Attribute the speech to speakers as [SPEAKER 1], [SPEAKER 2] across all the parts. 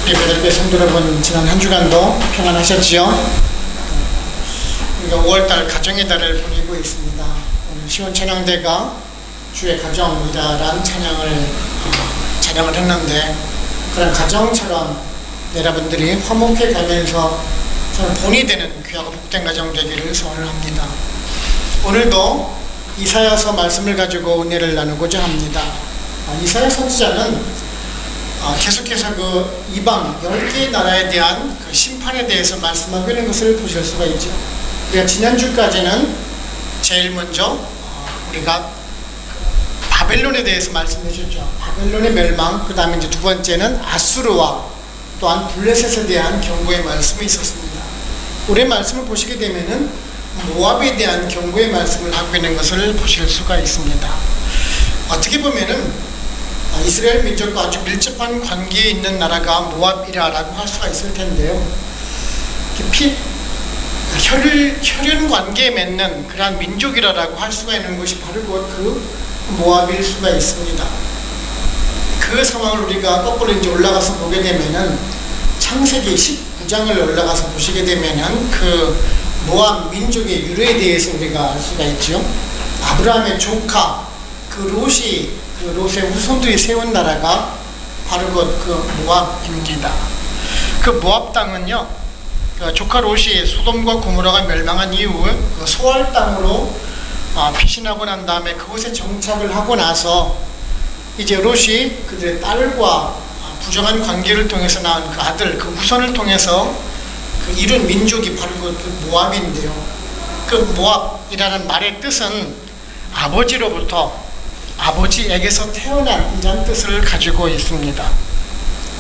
[SPEAKER 1] 우리 베델교회 성도 여러분, 지난 한 주간도 평안하셨지요? 우리가 5월달 가정의 달을 보내고 있습니다. 오늘 시온찬양대가 주의 가정이라는 찬양을 했는데, 그런 가정처럼 여러분들이 화목해 가면서 본이 되는 귀하고 복된 가정 되기를 소원을 합니다. 오늘도 이사야서 말씀을 가지고 은혜를 나누고자 합니다. 이사야 선지자는 계속해서 그 이방 10개의 나라에 대한 그 심판에 대해서 말씀하고 있는 것을 보실 수가 있죠. 우리가 지난주까지는 제일 먼저 우리가 바벨론에 대해서 말씀해 주셨죠. 바벨론의 멸망, 그 다음에 이제 두 번째는 아수르와 또한 블레셋에 대한 경고의 말씀이 있었습니다. 올해 말씀을 보시게 되면은 모압에 대한 경고의 말씀을 하고 있는 것을 보실 수가 있습니다. 어떻게 보면은 이스라엘 민족과 아주 밀접한 관계에 있는 나라가 모압이라고 할 수가 있을 텐데요. 혈연 관계에 맺는 그러한 민족이라고 할 수가 있는 것이 바로 그 모압일 수가 있습니다. 그 상황을 우리가 거꾸로 이제 올라가서 보게 되면은 창세기 19장을 올라가서 보시게 되면은 그 모압 민족의 유래에 대해서 우리가 알 수가 있죠. 아브라함의 조카 그 롯의 후손들이 세운 나라가 바로 그 모압입니다. 그 모압 땅은요, 그 조카 롯이 소돔과 고모라가 멸망한 이후 그 소알 땅으로 피신하고 난 다음에 그곳에 정착을 하고 나서 이제 롯이 그들의 딸과 부정한 관계를 통해서 낳은 그 아들, 그 후손을 통해서 그 이룬 민족이 바로 그 모압인데요. 그 모압이라는 말의 뜻은 아버지에게서 태어난 이런 뜻을 가지고 있습니다.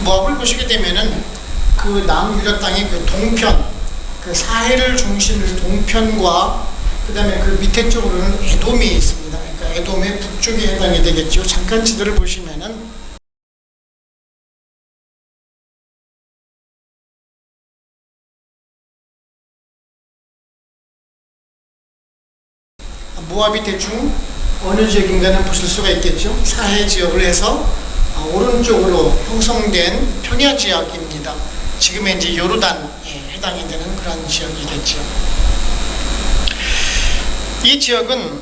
[SPEAKER 1] 모압을 보시게 되면은 그 남유다 땅의 그 동편, 그 사해를 중심으로 동편과 그 다음에 그 밑에 쪽으로는 에돔이 있습니다. 그러니까 에돔의 북쪽에 해당이 되겠죠. 잠깐 지도를 보시면은 모압이 대충 어느 지역인가는 보실 수가 있겠죠. 사해 지역을 해서 오른쪽으로 형성된 평야 지역입니다. 지금의 이제 요르단에 해당이 되는 그런 지역이겠죠. 이 지역은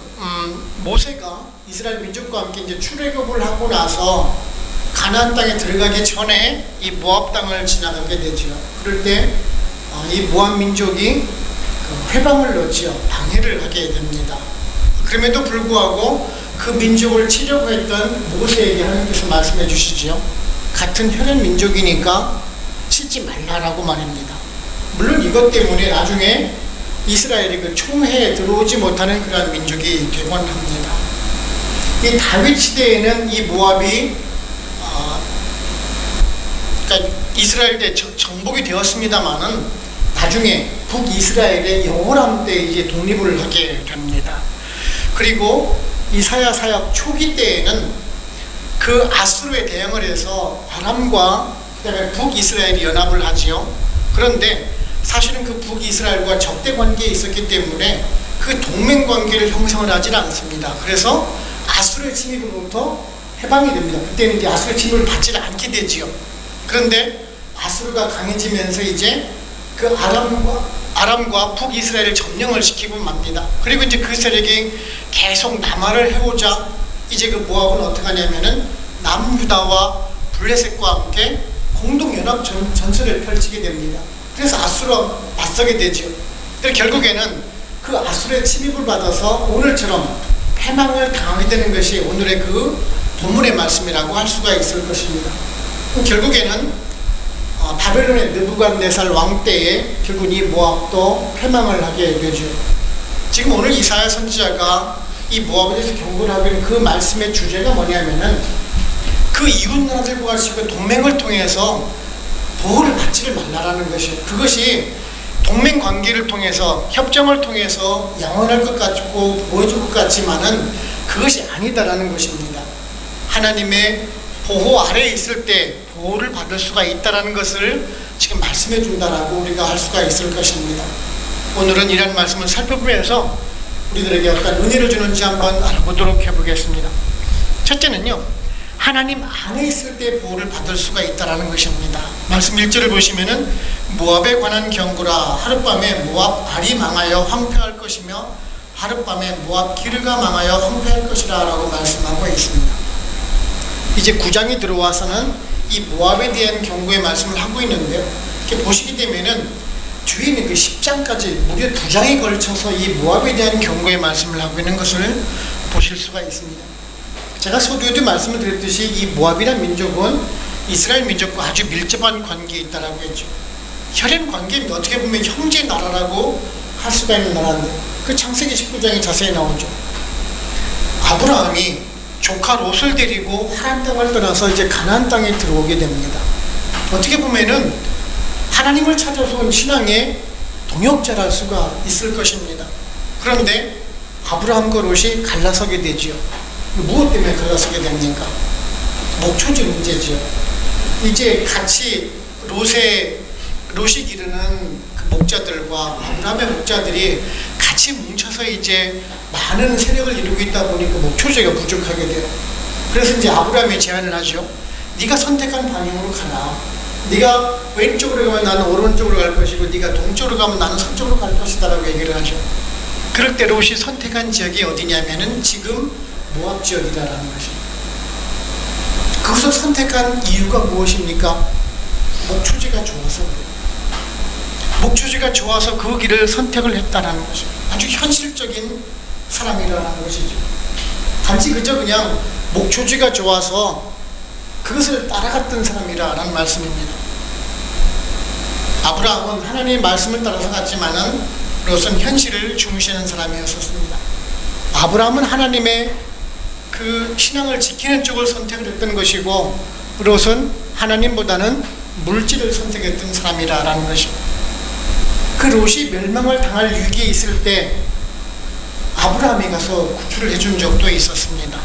[SPEAKER 1] 모세가 이스라엘 민족과 함께 이제 출애굽을 하고 나서 가나안 땅에 들어가기 전에 이 모압 땅을 지나가게 되죠. 그럴 때 이 모압 민족이 회방을 넣지요. 방해를 하게 됩니다. 그럼에도 불구하고 그 민족을 치려고 했던 모세에게 하나님께서 말씀해 주시죠. 같은 혈연 민족이니까 치지 말라라고 말합니다. 물론 이것 때문에 나중에 이스라엘이 그 총회에 들어오지 못하는 그런 민족이 되곤 합니다. 이 다윗 시대에는 이 모압이 그러니까 이스라엘 때 정복이 되었습니다만은 나중에 북이스라엘의 여호람 때 이제 독립을 하게 됩니다. 그리고 이사야 사역 초기 때에는 그 아수르에 대응을 해서 아람과 그다음에 북이스라엘이 연합을 하지요. 그런데 사실은 그 북이스라엘과 적대 관계에 있었기 때문에 그 동맹 관계를 형성을 하지는 않습니다. 그래서 아수르의 침입으로부터 해방이 됩니다. 그때는 이제 아수르의 침입을 받지는 않게 되지요. 그런데 아수르가 강해지면서 이제 그 아람과 북이스라엘을 점령을 시키고 맙니다. 그리고 이제 그 세력이 계속 남하를 해오자 이제 그 모압은 어떻게 하냐면은 남유다와 블레셋과 함께 공동연합 전술을 펼치게 됩니다. 그래서 아수르와 맞서게 되죠. 그래서 결국에는 그 아수르의 침입을 받아서 오늘처럼 패망을 당하게 되는 것이 오늘의 그 본문의 말씀이라고 할 수가 있을 것입니다. 결국에는 바벨론의 느부갓네살 왕 때에 결국 이 모압도 패망을 하게 되죠. 지금 오늘 이사야 선지자가 이 모압에 대해서 경고를 하고 있는 그 말씀의 주제가 뭐냐면은 그 이웃 나라들과 같이 동맹을 통해서 보호를 받지를 말라라는 것이에요. 그것이 동맹 관계를 통해서 협정을 통해서 영원할 것 같고 보여줄 것 같지만은 그것이 아니다라는 것입니다. 하나님의 보호 아래에 있을 때 보호를 받을 수가 있다는 것을 지금 말씀해 준다라고 우리가 할 수가 있을 것입니다. 오늘은 이런 말씀을 살펴보면서 우리들에게 어떤 은혜를 주는지 한번 알아보도록 해보겠습니다. 첫째는요, 하나님 안에 있을 때 보호를 받을 수가 있다는 것입니다. 말씀 1절을 보시면은 모압에 관한 경고라. 하룻밤에 모압 알이 망하여 황폐할 것이며 하룻밤에 모압 기르가 망하여 황폐할 것이라 라고 말씀하고 있습니다. 이제 9장이 들어와서는 이 모압에 대한 경고의 말씀을 하고 있는데요, 이렇게 보시게 되면은 뒤에 있는 그 10장까지 무려 2장에 걸쳐서 이 모압에 대한 경고의 말씀을 하고 있는 것을 보실 수가 있습니다. 제가 서두에도 말씀을 드렸듯이 이 모압이라는 민족은 이스라엘 민족과 아주 밀접한 관계에 있다라고 했죠. 혈연 관계는 어떻게 보면 형제 나라라고 할 수가 있는 나라인데, 그 창세기 19장에 자세히 나오죠. 아브라함이 조카 롯을 데리고 하란 땅을 떠나서 이제 가나안 땅에 들어오게 됩니다. 어떻게 보면은 하나님을 찾아서 온 신앙의 동역자랄 수가 있을 것입니다. 그런데 아브라함과 롯이 갈라서게 되지요. 무엇 때문에 갈라서게 됩니까? 목초지 문제죠. 이제 같이 롯이 기르는 그 목자들과 아브라함의 목자들이 같이 뭉쳐서 이제 많은 세력을 이루고 있다 보니까 목초지가 부족하게 돼요. 그래서 이제 아브라함이 제안을 하죠. 네가 선택한 방향으로 가라. 네가 왼쪽으로 가면 나는 오른쪽으로 갈 것이고, 네가 동쪽으로 가면 나는 서쪽으로 갈 것이다 라고 얘기를 하죠. 그럴 때 롯이 선택한 지역이 어디냐면은 지금 모압 지역이다라는 것입니다. 그것을 선택한 이유가 무엇입니까? 목초지가 좋아서 그래요. 목초지가 좋아서 그 길을 선택을 했다는 것입니다. 아주 현실적인 사람이라는 것이죠. 단지 그냥 목초지가 좋아서 그것을 따라갔던 사람이라는 말씀입니다. 아브라함은 하나님의 말씀을 따라서 갔지만은 롯은 현실을 중시하는 사람이었습니다. 아브라함은 하나님의 그 신앙을 지키는 쪽을 선택을 했던 것이고, 롯은 하나님보다는 물질을 선택했던 사람이라는 것입니다. 그 롯이 멸망을 당할 위기에 있을 때 아브라함이 가서 구출을 해준 적도 있었습니다.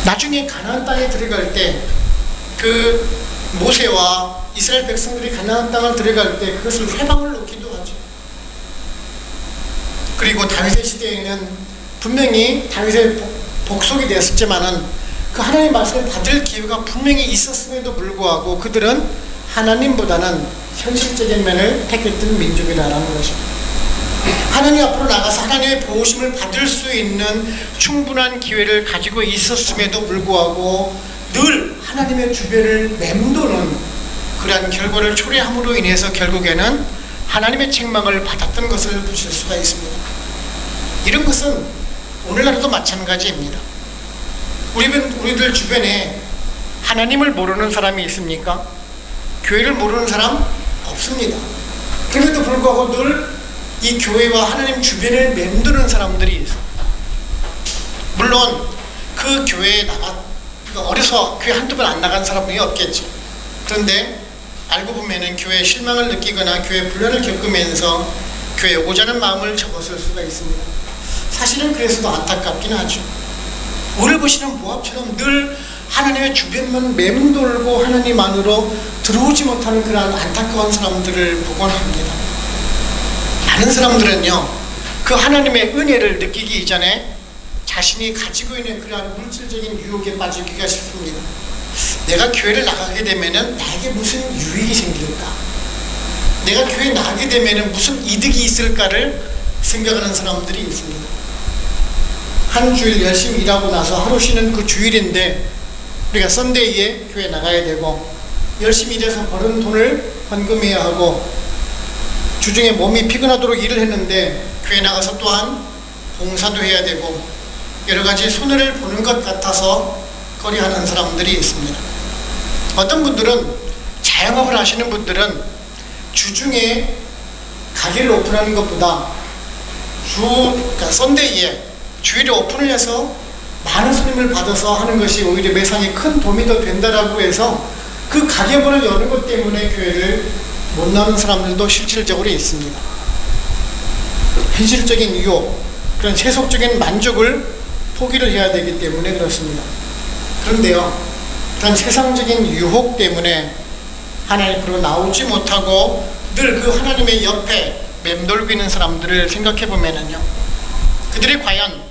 [SPEAKER 1] 나중에 가나안 땅에 들어갈 때 그 모세와 이스라엘 백성들이 가나안 땅을 들어갈 때 그것을 회방을 놓기도 하죠. 그리고 다윗의 시대에는 분명히 다윗의 복속이 되었지만은 그 하나님의 말씀을 받을 기회가 분명히 있었음에도 불구하고 그들은 하나님보다는 현실적인 면을 택했던 민족이라는 것입니다. 하나님 앞으로 나가서 하나님의 보호심을 받을 수 있는 충분한 기회를 가지고 있었음에도 불구하고 늘 하나님의 주변을 맴도는 그러한 결과를 초래함으로 인해서 결국에는 하나님의 책망을 받았던 것을 보실 수가 있습니다. 이런 것은 오늘날도 마찬가지입니다. 우리들 주변에 하나님을 모르는 사람이 있습니까? 교회를 모르는 사람 없습니다. 그럼에도 불구하고 늘 이 교회와 하나님 주변을 맴도는 사람들이 있어요. 물론 그 교회에 어려서 교회 한두 번 안 나간 사람이 없겠죠. 그런데 알고 보면은 교회에 실망을 느끼거나 교회 분란을 겪으면서 교회에 오고자 하는 마음을 접었을 수가 있습니다. 사실은 그래서도 안타깝긴 하죠. 오늘 보시는 모압처럼 늘 하나님의 주변만 맴돌고 하나님 안으로 들어오지 못하는 그런 안타까운 사람들을 보곤 합니다. 많은 사람들은요, 그 하나님의 은혜를 느끼기 이전에 자신이 가지고 있는 그러한 물질적인 유혹에 빠지기가 쉽습니다. 내가 교회를 나가게 되면은 나에게 무슨 유익이 생길까? 내가 교회 나가게 되면은 무슨 이득이 있을까를 생각하는 사람들이 있습니다. 한 주일 열심히 일하고 나서 하루 쉬는 그 주일인데 우리가 썬데이에 교회 나가야 되고, 열심히 일해서 벌은 돈을 헌금해야 하고, 주중에 몸이 피곤하도록 일을 했는데 교회 나가서 또한 봉사도 해야 되고 여러 가지 손해를 보는 것 같아서 거리하는 사람들이 있습니다. 어떤 분들은, 자영업을 하시는 분들은 주중에 가게를 오픈하는 것보다 그러니까 썬데이에 주일에 오픈을 해서 많은 손님을 받아서 하는 것이 오히려 매상에 큰 도움이 더 된다라고 해서 그 가게문을 여는 것 때문에 교회를 못 나오는 사람들도 실질적으로 있습니다. 현실적인 유혹, 그런 세속적인 만족을 포기를 해야 되기 때문에 그렇습니다. 그런데요, 그런 세상적인 유혹 때문에 하나님 앞으로 나오지 못하고 늘 그 하나님의 옆에 맴돌고 있는 사람들을 생각해 보면은요, 그들이 과연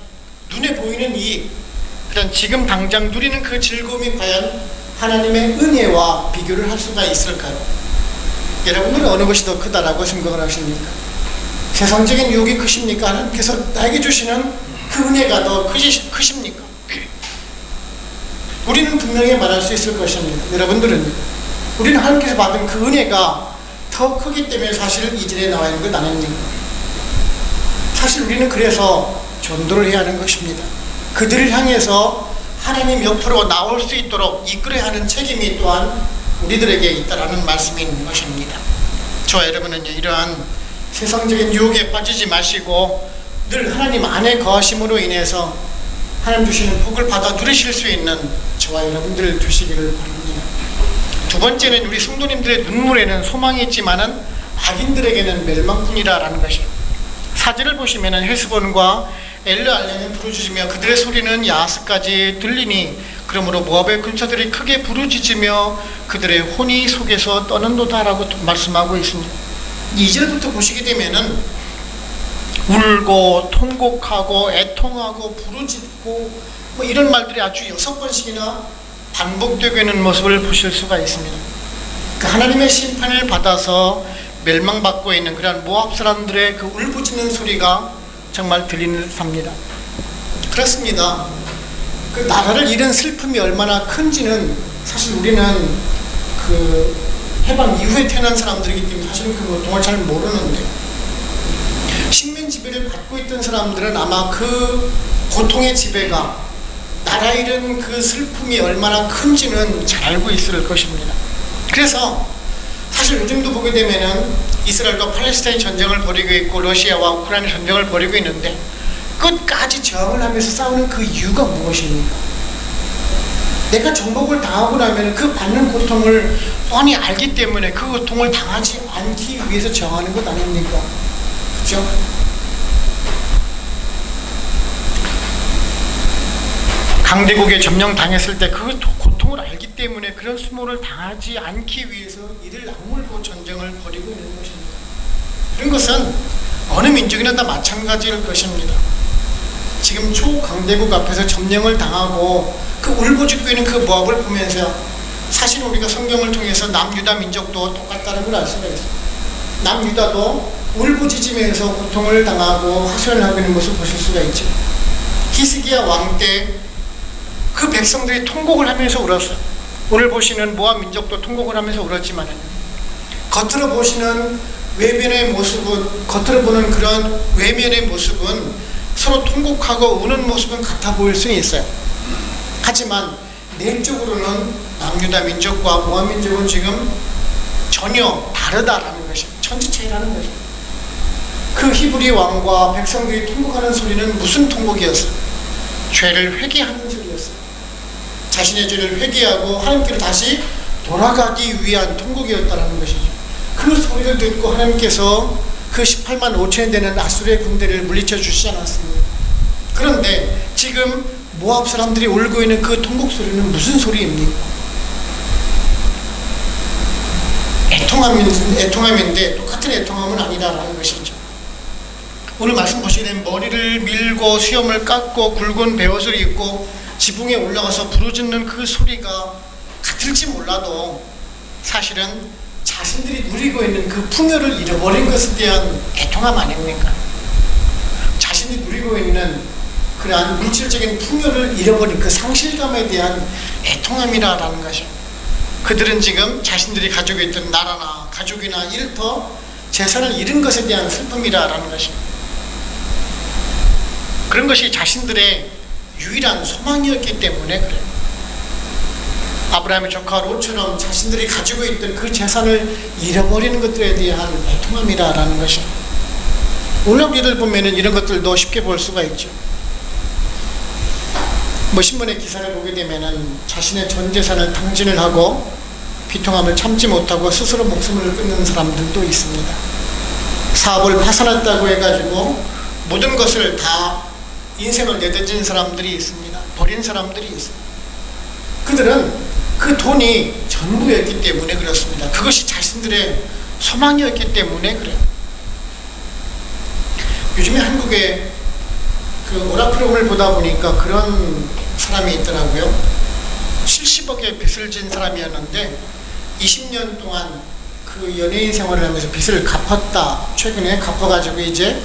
[SPEAKER 1] 눈에 보이는 이익, 그 사실은 지금 당장 누리는 그 즐거움이 과연 하나님의 은혜와 비교를 할 수가 있을까요? 여러분들은 어느 것이 더 크다라고 생각을 하십니까? 세상적인 유혹이 크십니까? 하나님께서 나에게 주시는 그 은혜가 더 크십니까? 우리는 분명히 말할 수 있을 것입니다. 여러분들은 우리는 하나님께서 받은 그 은혜가 더 크기 때문에 사실 이 자리에 나와 있는 것 아닙니까? 사실 우리는 그래서 전도를 해야 하는 것입니다. 그들을 향해서 하나님 옆으로 나올 수 있도록 이끌어야 하는 책임이 또한 우리들에게 있다라는 말씀인 것입니다. 저와 여러분은요, 이러한 세상적인 유혹에 빠지지 마시고 늘 하나님 안에 거하심으로 인해서 하나님 주시는 복을 받아 누리실 수 있는 저와 여러분들 되시기를 바랍니다. 두 번째는 우리 성도님들의 눈물에는 소망이 있지만은 악인들에게는 멸망뿐이라는 것이에요. 사진을 보시면은 헤스본과 엘르알레는 부르짖으며 그들의 소리는 야스까지 들리니 그러므로 모압의 군사들이 크게 부르짖으며 그들의 혼이 속에서 떠는도다라고 말씀하고 있습니다. 2절부터 보시게 되면은 울고 통곡하고 애통하고 부르짖고 뭐 이런 말들이 아주 6번씩이나 반복되고 있는 모습을 보실 수가 있습니다. 그 하나님의 심판을 받아서 멸망받고 있는 그러한 모압 사람들의 그 울부짖는 소리가 정말 들리는 듯합니다. 그렇습니다. 그 나라를 잃은 슬픔이 얼마나 큰지는 사실 우리는 그 해방 이후에 태어난 사람들이기 때문에 사실은 그 고통을 잘 모르는데, 식민 지배를 받고 있던 사람들은 아마 그 고통의 지배가, 나라 잃은 그 슬픔이 얼마나 큰지는 잘 알고 있을 것입니다. 그래서 사실 요즘도 보게 되면은 이스라엘과 팔레스타인 전쟁을 벌이고 있고 러시아와 우크라이나 전쟁을 벌이고 있는데 끝까지 저항을 하면서 싸우는 그 이유가 무엇입니까? 내가 정복을 당하고 나면 그 받는 고통을 뻔히 알기 때문에 그 고통을 당하지 않기 위해서 저항하는 것 아닙니까? 그렇죠? 강대국에 점령당했을 때 그 고통을 알기 때문에 그런 수모를 당하지 않기 위해서 이를 악물고 전쟁을 벌이고 있는 것입니다. 그런 것은 어느 민족이나 다 마찬가지일 것입니다. 지금 초강대국 앞에서 점령을 당하고 그 울부짖고 있는 그 모압을 보면서 사실 우리가 성경을 통해서 남유다 민족도 똑같다는 걸 알 수가 있습니다. 남유다도 울부짖으면서 고통을 당하고 하소연을 하고 있는 모습을 보실 수가 있죠. 히스기야 왕 때 그 백성들이 통곡을 하면서 울었어요. 오늘 보시는 모압 민족도 통곡을 하면서 울었지만 겉으로 보시는 외면의 모습은, 겉으로 보는 그런 외면의 모습은 서로 통곡하고 우는 모습은 같아 보일 수는 있어요. 하지만 내적으로는 남유다 민족과 모압 민족은 지금 전혀 다르다라는 것입니다. 천지차이라는 것입니다. 그 히브리 왕과 백성들이 통곡하는 소리는 무슨 통곡이었어요? 죄를 회개하는 소리였어요. 자신의 죄를 회개하고 하나님께로 다시 돌아가기 위한 통곡이었다는 것이죠. 그 소리를 듣고 하나님께서 그 18만 5천이 되는 아수르의 군대를 물리쳐 주시지 않았습니다. 그런데 지금 모압 사람들이 울고 있는 그 통곡 소리는 무슨 소리입니까? 애통함인데 똑같은 애통함은 아니다라는 것이죠. 오늘 말씀 보시게 되면 머리를 밀고 수염을 깎고 굵은 베옷을 입고 지붕에 올라가서 부르짖는 그 소리가 같을지 몰라도 사실은 자신들이 누리고 있는 그 풍요를 잃어버린 것에 대한 애통함 아닙니까? 자신이 누리고 있는 그러한 물질적인 풍요를 잃어버린 그 상실감에 대한 애통함이라는 것이죠. 그들은 지금 자신들이 가지고 있던 나라나 가족이나 일터 재산을 잃은 것에 대한 슬픔이라는 것입니다. 그런 것이 자신들의 유일한 소망이었기 때문에 그래요. 아브라함의 조카 롯처럼 자신들이 가지고 있던 그 재산을 잃어버리는 것들에 대한 애통함이라는 것입니다. 오늘 우리들 보면은 이런 것들도 쉽게 볼 수가 있죠. 뭐 신문의 기사를 보게 되면은 자신의 전 재산을 탕진을 하고 비통함을 참지 못하고 스스로 목숨을 끊는 사람들도 있습니다. 사업을 파산했다고 해가지고 모든 것을 다 인생을 내던진 사람들이 있습니다. 버린 사람들이 있습니다. 그들은 그 돈이 전부였기 때문에 그렇습니다. 그것이 자신들의 소망이었기 때문에 그래요. 요즘에 한국에 그 오락 프로그램을 보다 보니까 그런 사람이 있더라고요. 70억의 빚을 진 사람이었는데 20년 동안 그 연예인 생활을 하면서 빚을 갚았다. 최근에 갚아가지고 이제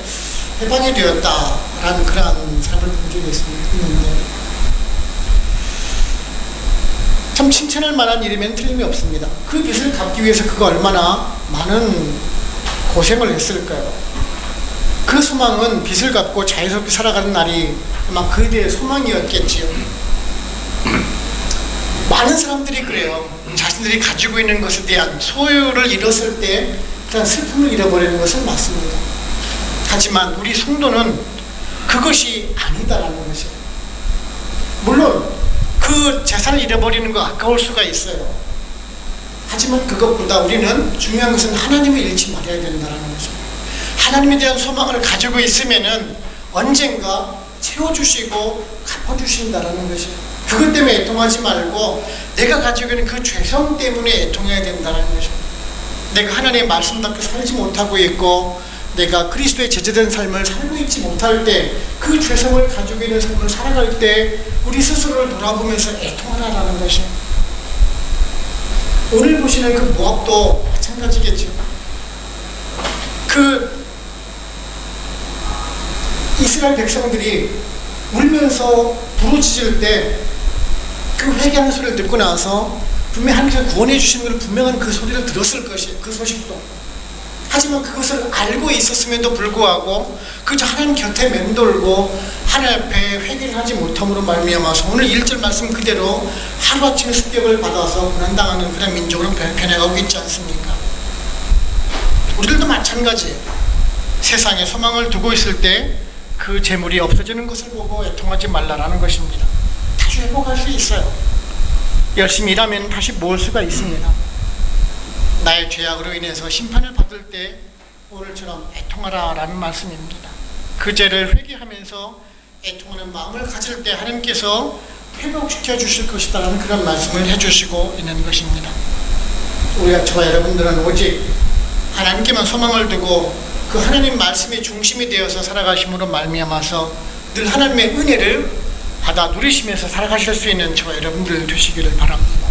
[SPEAKER 1] 해방이 되었다라는 그러한 사람을 본 적이 있는데 참 칭찬할 만한 일이면 틀림이 없습니다. 그 빚을 갚기 위해서 그가 얼마나 많은 고생을 했을까요? 그 소망은 빚을 갚고 자유롭게 살아가는 날이 아마 그대의 소망이었겠지요. 많은 사람들이 그래요. 자신들이 가지고 있는 것에 대한 소유를 잃었을 때 그런 슬픔을 잃어버리는 것은 맞습니다. 하지만 우리 성도는 그것이 아니다라는 것이에요. 물론 그 재산을 잃어버리는 거 아까울 수가 있어요. 하지만 그것보다 우리는 중요한 것은 하나님을 잃지 말아야 된다는 것이죠. 하나님에 대한 소망을 가지고 있으면은 언젠가 채워주시고 갚아주신다는 것이에요. 그것 때문에 애통하지 말고 내가 가지고 있는 그 죄성 때문에 애통해야 된다는 것이에요. 내가 하나님의 말씀답게 살지 못하고 있고 내가 그리스도의 제자된 삶을 살고 있지 못할 때 그 죄성을 가지고 있는 삶을 살아갈 때 우리 스스로를 돌아보면서 애통하라는 것이에요. 오늘 보시는 그 모압도 마찬가지겠죠. 그 이스라엘 백성들이 울면서 부르짖을 때 그 회개하는 소리를 듣고 나서 분명히 하나님께서 구원해 주시는 것을 분명한 그 소리를 들었을 것이에요. 그 소식도. 하지만 그것을 알고 있었음에도 불구하고 그저 하나님 곁에 맴돌고 하나님 앞에 회개를 하지 못함으로 말미암아서 오늘 1절 말씀 그대로 하루아침에 습격을 받아서 고난당하는 그런 민족으로 변해가고 있지 않습니까? 우리들도 마찬가지예요. 세상에 소망을 두고 있을 때 그 재물이 없어지는 것을 보고 애통하지 말라라는 것입니다. 다시 회복할 수 있어요. 열심히 일하면 다시 모을 수가 있습니다. 나의 죄악으로 인해서 심판을 받을 때 오늘처럼 애통하라 라는 말씀입니다. 그 죄를 회개하면서 애통하는 마음을 가질 때 하나님께서 회복시켜 주실 것이다 라는 그런 말씀을 해주시고 있는 것입니다. 우리가 저와 여러분들은 오직 하나님께만 소망을 두고 그 하나님 말씀이 중심이 되어서 살아가심으로 말미암아서 늘 하나님의 은혜를 받아 누리시면서 살아가실 수 있는 저와 여러분들 되시기를 바랍니다.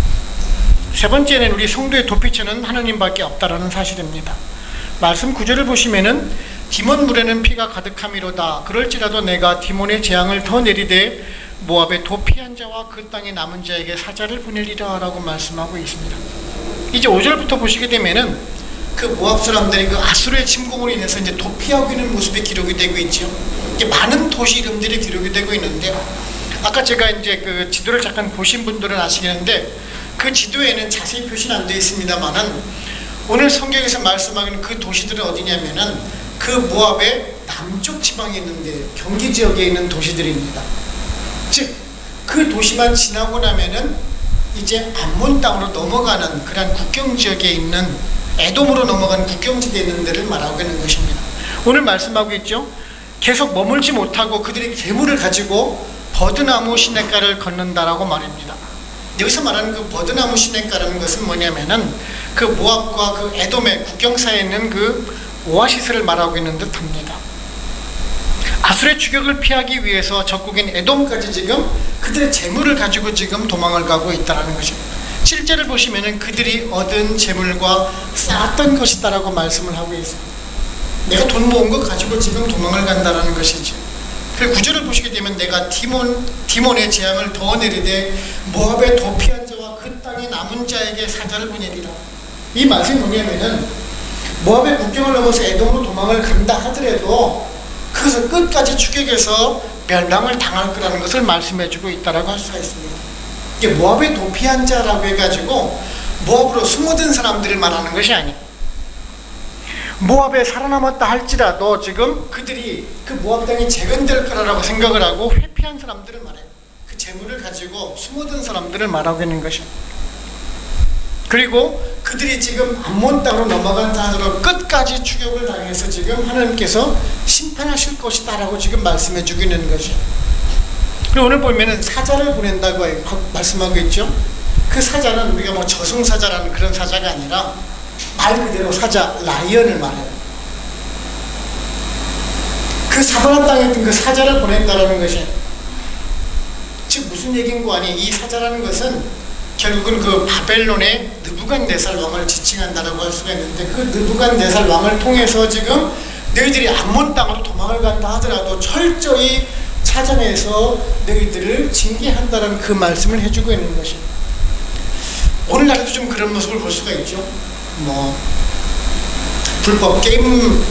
[SPEAKER 1] 세 번째는 우리 성도의 도피처는 하나님밖에 없다라는 사실입니다. 말씀 9절을 보시면은 디몬 물에는 피가 가득함이로다. 그럴지라도 내가 디몬의 재앙을 더 내리되 모압의 도피한 자와 그 땅에 남은 자에게 사자를 보내리라 라고 말씀하고 있습니다. 이제 5절부터 보시게 되면은 그 모압 사람들이 그 아수르의 침공으로 인해서 이제 도피하고 있는 모습이 기록이 되고 있죠. 이게 많은 도시 이름들이 기록이 되고 있는데 아까 제가 이제 그 지도를 잠깐 보신 분들은 아시겠는데 그 지도에는 자세히 표시는 안 되어 있습니다만은 오늘 성경에서 말씀하는 그 도시들은 어디냐면은 그 모압의 남쪽 지방에 있는데 경기 지역에 있는 도시들입니다. 즉 그 도시만 지나고 나면은 이제 암몬 땅으로 넘어가는 그런 국경 지역에 있는 에돔으로 넘어가는 국경지대에 있는 데를 말하고 있는 것입니다. 오늘 말씀하고 있죠. 계속 머물지 못하고 그들이 재물을 가지고 버드나무 시냇가를 걷는다라고 말입니다. 여기서 말하는 그 버드나무 시냇가라는 것은 뭐냐면은 그 모압과 그 에돔의 국경사에 있는 그 오아시스를 말하고 있는 듯합니다. 아수르의 추격을 피하기 위해서 적국인 에돔까지 지금 그들의 재물을 가지고 지금 도망을 가고 있다는 것입니다. 7절을 보시면은 그들이 얻은 재물과 쌓았던 것이다라고 말씀을 하고 있습니다. 내가 돈 모은 거 가지고 지금 도망을 간다라는 것이죠. 그리고 9절을 보시게 되면 내가 디몬의 재앙을 더 내리되 모압의 도피한 자와 그 땅에 남은 자에게 사자를 보내리라. 이 말씀이 뭐냐면은 모압의 국경을 넘어서 에돔으로 도망을 간다 하더라도 그것을 끝까지 추격해서 멸망을 당할 거라는 것을 말씀해주고 있다라고 할 수가 있습니다. 이게 모압의 도피한 자라고 해가지고 모압으로 숨어든 사람들을 말하는 것이 아니에요. 모압에 살아남았다 할지라도 지금 그들이 그 모압 땅이 재건될 거라고 생각을 하고 회피한 사람들을 말해요. 그 재물을 가지고 숨어든 사람들을 말하고 있는 것이에요. 그리고 그들이 지금 암몬 땅으로 넘어간 자로 끝까지 추격을 당해서 지금 하나님께서 심판하실 것이다 라고 지금 말씀해 주고 있는 것이에요. 그리고 오늘 보면은 사자를 보낸다고 말씀하고 있죠. 그 사자는 우리가 뭐 저승사자라는 그런 사자가 아니라 말 그대로 사자, 라이언을 말해요. 그 사바나 땅에 있던 그 사자를 보낸다라는 것이 즉 무슨 얘기인 거 아니? 이 사자라는 것은 결국은 그 바벨론의 느부갓네살 왕을 지칭한다라고 할 수가 있는데, 그 느부갓네살 왕을 통해서 지금 너희들이 암몬 땅으로 도망을 간다 하더라도 철저히 찾아내서 너희들을 징계한다는 그 말씀을 해주고 있는 것입니다. 오늘날에도 좀 그런 모습을 볼 수가 있죠. 뭐 불법 게임,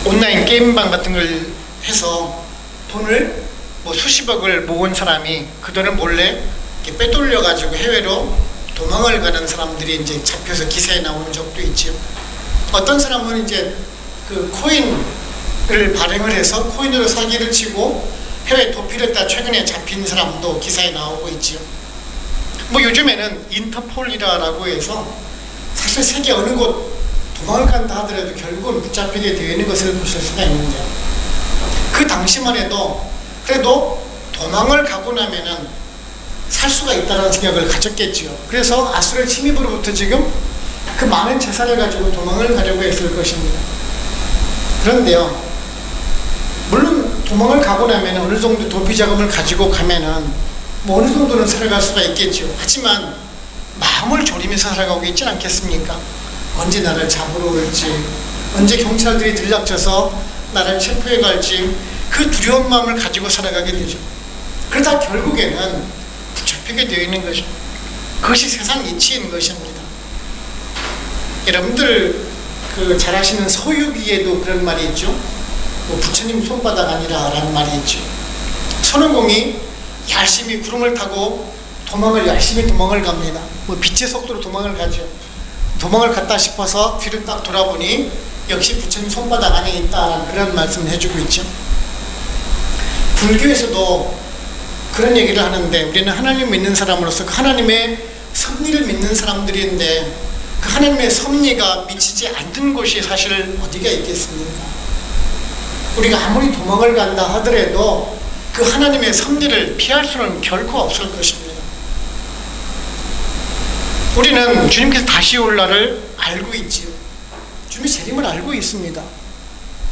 [SPEAKER 1] 온라인 게임방 같은 걸 해서 돈을 뭐 수십억을 모은 사람이 그 돈을 몰래 이렇게 빼돌려 가지고 해외로 도망을 가는 사람들이 이제 잡혀서 기사에 나오는 적도 있죠. 어떤 사람은 이제 그 코인을 발행을 해서 코인으로 사기를 치고 해외 도피했다 최근에 잡힌 사람도 기사에 나오고 있죠. 뭐 요즘에는 인터폴이라고 해서 사실 세계 어느 곳 도망을 간다 하더라도 결국은 붙잡히게 되어 있는 것을 보실 수가 있는데요. 그 당시만 해도 그래도 도망을 가고 나면은 살 수가 있다는 생각을 가졌겠지요. 그래서 아수르 침입으로부터 지금 그 많은 재산을 가지고 도망을 가려고 했을 것입니다. 그런데요, 물론 도망을 가고 나면 어느 정도 도피 자금을 가지고 가면은 뭐 어느 정도는 살아갈 수가 있겠죠. 하지만 마음을 졸이면서 살아가고 있지 않겠습니까? 언제 나를 잡으러 올지, 언제 경찰들이 들락쳐서 나를 체포해 갈지, 그 두려운 마음을 가지고 살아가게 되죠. 그러다 결국에는 붙잡히게 되어 있는 것이죠. 그것이 세상 이치인 것입니다. 여러분들 그 잘 아시는 서유기에도 그런 말이 있죠. 뭐 부처님 손바닥 아니라 라는 말이 있죠. 손오공이 열심히 구름을 타고 열심히 도망을 갑니다. 뭐 빛의 속도로 도망을 가죠. 도망을 갔다 싶어서 뒤를 딱 돌아보니 역시 부처님 손바닥 안에 있다라는 그런 말씀을 해주고 있죠. 불교에서도 그런 얘기를 하는데, 우리는 하나님 믿는 사람으로서 그 하나님의 섭리를 믿는 사람들인데, 그 하나님의 섭리가 미치지 않는 곳이 사실 어디가 있겠습니까? 우리가 아무리 도망을 간다 하더라도 그 하나님의 섭리를 피할 수는 결코 없을 것입니다. 우리는 주님께서 다시 올 날을 알고 있지요. 주님의 재림을 알고 있습니다.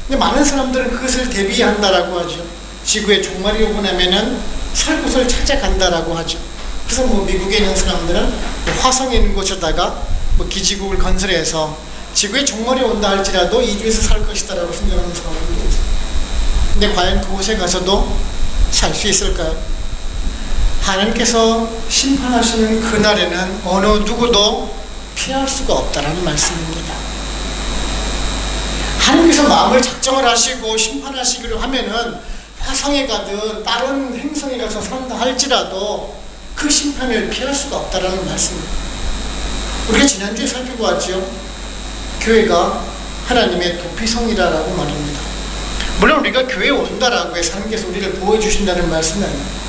[SPEAKER 1] 근데 많은 사람들은 그것을 대비한다라고 하죠. 지구의 종말이 오고 나면은 살 곳을 찾아간다라고 하죠. 그래서 뭐 미국에 있는 사람들은 뭐 화성에 있는 곳에다가 뭐 기지국을 건설해서 지구의 종말이 온다 할지라도 이 주에서 살 것이다라고 생각하는 사람들도 있어요. 근데 과연 그곳에 가서도 살 수 있을까요? 하나님께서 심판하시는 그날에는 어느 누구도 피할 수가 없다라는 말씀입니다. 하나님께서 마음을 작정을 하시고 심판하시기로 하면은 화성에 가든 다른 행성에 가서 산다 할지라도 그 심판을 피할 수가 없다라는 말씀입니다. 우리가 지난주에 살펴보았죠. 교회가 하나님의 도피성이라고 말합니다. 물론 우리가 교회에 온다라고 해서 하나님께서 우리를 보호해 주신다는 말씀은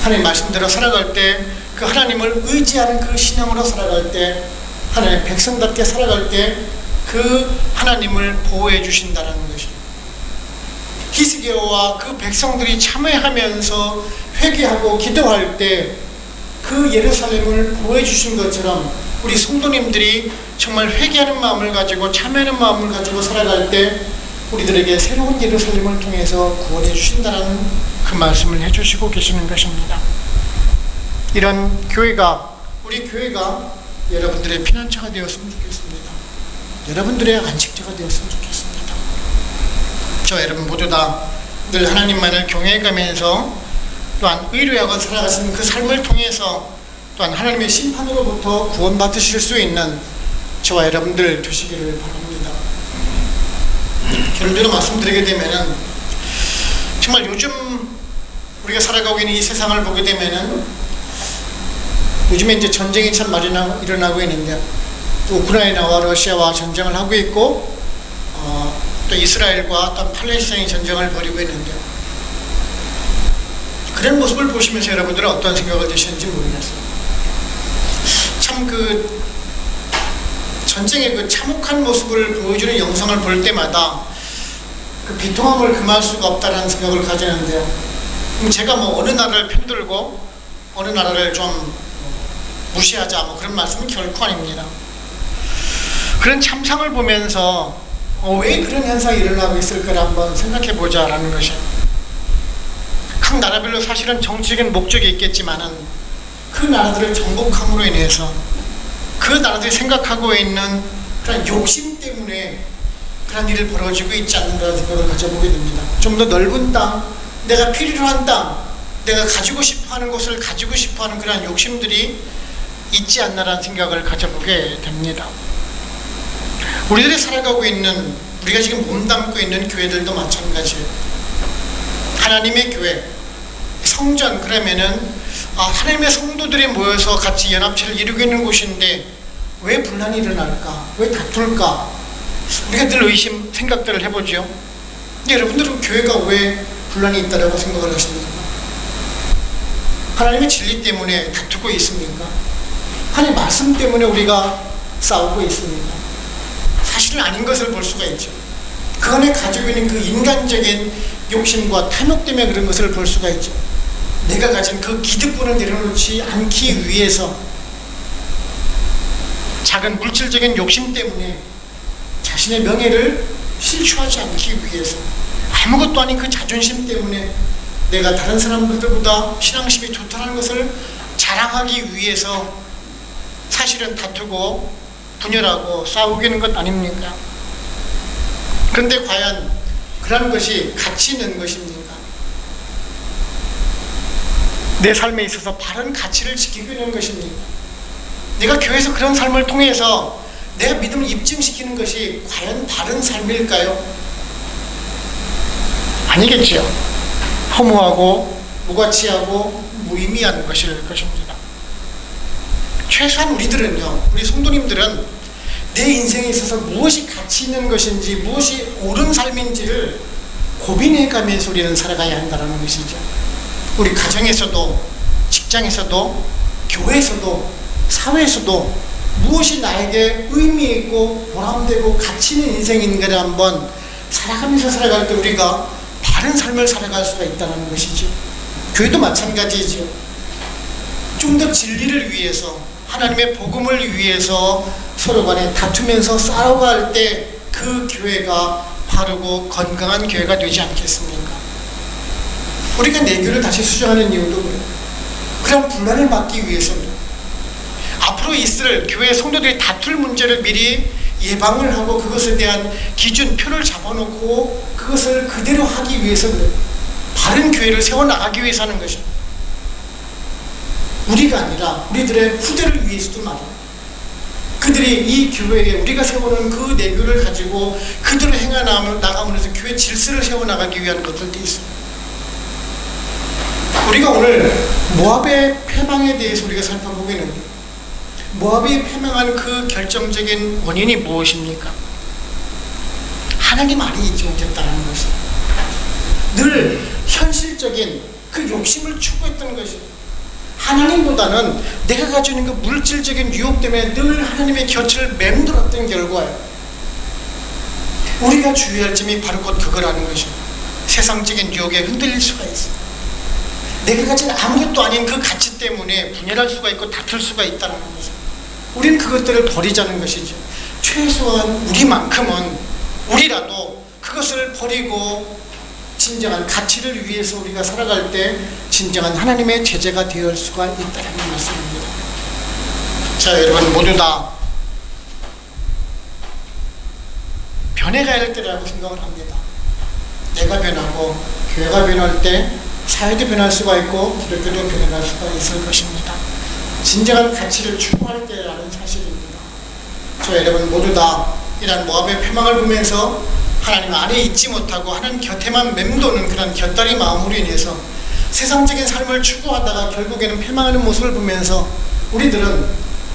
[SPEAKER 1] 하나님 말씀대로 살아갈 때, 그 하나님을 의지하는 그 신앙으로 살아갈 때, 하나님의 백성답게 살아갈 때 그 하나님을 보호해 주신다는 것입니다. 히스기야와 그 백성들이 참회하면서 회개하고 기도할 때 그 예루살렘을 보호해 주신 것처럼 우리 성도님들이 정말 회개하는 마음을 가지고 참회하는 마음을 가지고 살아갈 때 우리들에게 새로운 예루살렘을 통해서 구원해 주신다는 그 말씀을 해주시고 계시는 것입니다. 이런 교회가, 우리 교회가 여러분들의 피난처가 되었으면 좋겠습니다. 여러분들의 안식처가 되었으면 좋겠습니다. 저 여러분 모두 다 늘 하나님만을 경외가면서 또한 의뢰하고 살아가시는 그 삶을 통해서 또한 하나님의 심판으로부터 구원받으실 수 있는 저와 여러분들 되시기를 바랍니다. 결론적으로 말씀드리게 되면은 정말 요즘 우리가 살아가고 있는 이 세상을 보게 되면은 요즘에 이제 전쟁이 참 많이 일어나고 있는데, 우크라이나와 러시아와 전쟁을 하고 있고 또 이스라엘과 또 팔레스타인이 전쟁을 벌이고 있는데요. 그런 모습을 보시면서 여러분들은 어떤 생각을 드시는지 모르겠어요. 참 그 전쟁의 그 참혹한 모습을 보여주는 영상을 볼 때마다 그 비통함을 금할 수가 없다는 생각을 가지는데요. 제가 뭐 어느 나라를 편들고 어느 나라를 좀 무시하자 뭐 그런 말씀은 결코 아닙니다. 그런 참상을 보면서 왜 그런 현상이 일어나고 있을까를 한번 생각해 보자라는 것이에요. 각 나라별로 사실은 정치적인 목적이 있겠지만은 그 나라들을 정복함으로 인해서 그 나라들이 생각하고 있는 그런 욕심 때문에 그런 일이 벌어지고 있지 않는가 생각을 가져보게 됩니다. 좀 더 넓은 땅, 내가 필요로 한 땅, 내가 가지고 싶어하는 것을 가지고 싶어하는 그런 욕심들이 있지 않나라는 생각을 가져보게 됩니다. 우리들이 살아가고 있는, 우리가 지금 몸담고 있는 교회들도 마찬가지예요. 하나님의 교회, 성전, 그러면은 하나님의 성도들이 모여서 같이 연합체를 이루고 있는 곳인데 왜 분란이 일어날까? 왜 다툴까? 우리가 늘 생각들을 해보죠. 근데 여러분들은 교회가 왜 분란이 있다고 생각을 하십니까? 하나님의 진리 때문에 다투고 있습니까? 하나님의 말씀 때문에 우리가 싸우고 있습니까? 사실은 아닌 것을 볼 수가 있죠. 그 안에 가지고 있는 그 인간적인 욕심과 탐욕 때문에 그런 것을 볼 수가 있죠. 내가 가진 그 기득권을 내려놓지 않기 위해서, 작은 물질적인 욕심 때문에 자신의 명예를 실추하지 않기 위해서, 아무것도 아닌 그 자존심 때문에 내가 다른 사람들보다 신앙심이 좋다는 것을 자랑하기 위해서 사실은 다투고 분열하고 싸우게 것 아닙니까? 그런데 과연 그런 것이 가치 있는 것입니까? 내 삶에 있어서 바른 가치를 지키고 있는 것입니까? 내가 교회에서 그런 삶을 통해서 내가 믿음을 입증시키는 것이 과연 바른 삶일까요? 아니겠지요. 허무하고 무가치하고 무의미한 것일 것입니다. 최소한 우리들은요, 우리 성도님들은 내 인생에 있어서 무엇이 가치 있는 것인지, 무엇이 옳은 삶인지를 고민해 가면서 우리는 살아가야 한다는 것이죠. 우리 가정에서도, 직장에서도, 교회에서도, 사회에서도 무엇이 나에게 의미 있고 보람되고 가치 있는 인생인가를 한번 살아가면서 살아갈 때 우리가 바른 삶을 살아갈 수가 있다는 것이죠. 교회도 마찬가지죠. 좀 더 진리를 위해서, 하나님의 복음을 위해서 서로 간에 다투면서 싸워갈 때 그 교회가 바르고 건강한 교회가 되지 않겠습니까? 우리가 내교를 다시 수정하는 이유도 그래요. 그런 분란을 막기 위해서는 앞으로 있을 교회 성도들이 다툴 문제를 미리 예방을 하고 그것에 대한 기준표를 잡아놓고 그것을 그대로 하기 위해서 그래요. 바른 교회를 세워나가기 위해서 하는 것입니다. 우리가 아니라 우리들의 후대를 위해서도 말이에요. 그들이 이 교회에 우리가 세우는 그 내교를 가지고 그대로 행해나가면서 교회 질서를 세워나가기 위한 것들도 있습니다. 우리가 오늘 모압의 패망에 대해서 우리가 살펴보겠는데, 모압이 패망한 그 결정적인 원인이 무엇입니까? 하나님 안에 있지 못했다는 것입니다. 늘 현실적인 그 욕심을 추구했던 것입니다. 하나님보다는 내가 가지고 있는 그 물질적인 유혹 때문에 늘 하나님의 곁을 맴돌았던 결과예요. 우리가 주의할 점이 바로 곧 그거라는 것입니다. 세상적인 유혹에 흔들릴 수가 있어요. 내가 가진 아무것도 아닌 그 가치 때문에 분열할 수가 있고 다툴 수가 있다는 것입니다. 우리는 그것들을 버리자는 것이죠. 최소한 우리만큼은, 우리라도 그것을 버리고 진정한 가치를 위해서 우리가 살아갈 때 진정한 하나님의 제자가 되어 수가 있다는 말씀입니다. 자, 여러분 모두 다 변해가야 할 때라고 생각을 합니다. 내가 변하고 교회가 변할 때 사회도 변할 수가 있고 기독교도 변해갈 수가 있을 것입니다. 진정한 가치를 추구할 때라는 사실입니다. 저 여러분 모두 다 이런 모압의 패망을 보면서 하나님 안에 있지 못하고 하나님 곁에만 맴도는 그런 곁다리 마음으로 인해서 세상적인 삶을 추구하다가 결국에는 패망하는 모습을 보면서 우리들은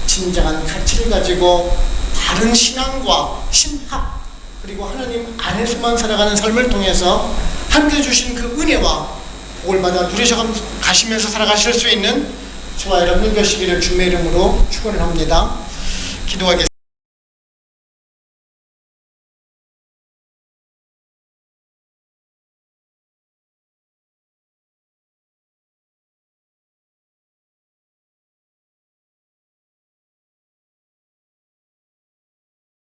[SPEAKER 1] 진정한 가치를 가지고 다른 신앙과 신학, 그리고 하나님 안에서만 살아가는 삶을 통해서 함께 주신 그 은혜와 복을받아 누리셔가시면서 살아가실 수 있는 저와 여러분 되시기를 주님의 이름으로 축원을 합니다. 기도하겠습니다.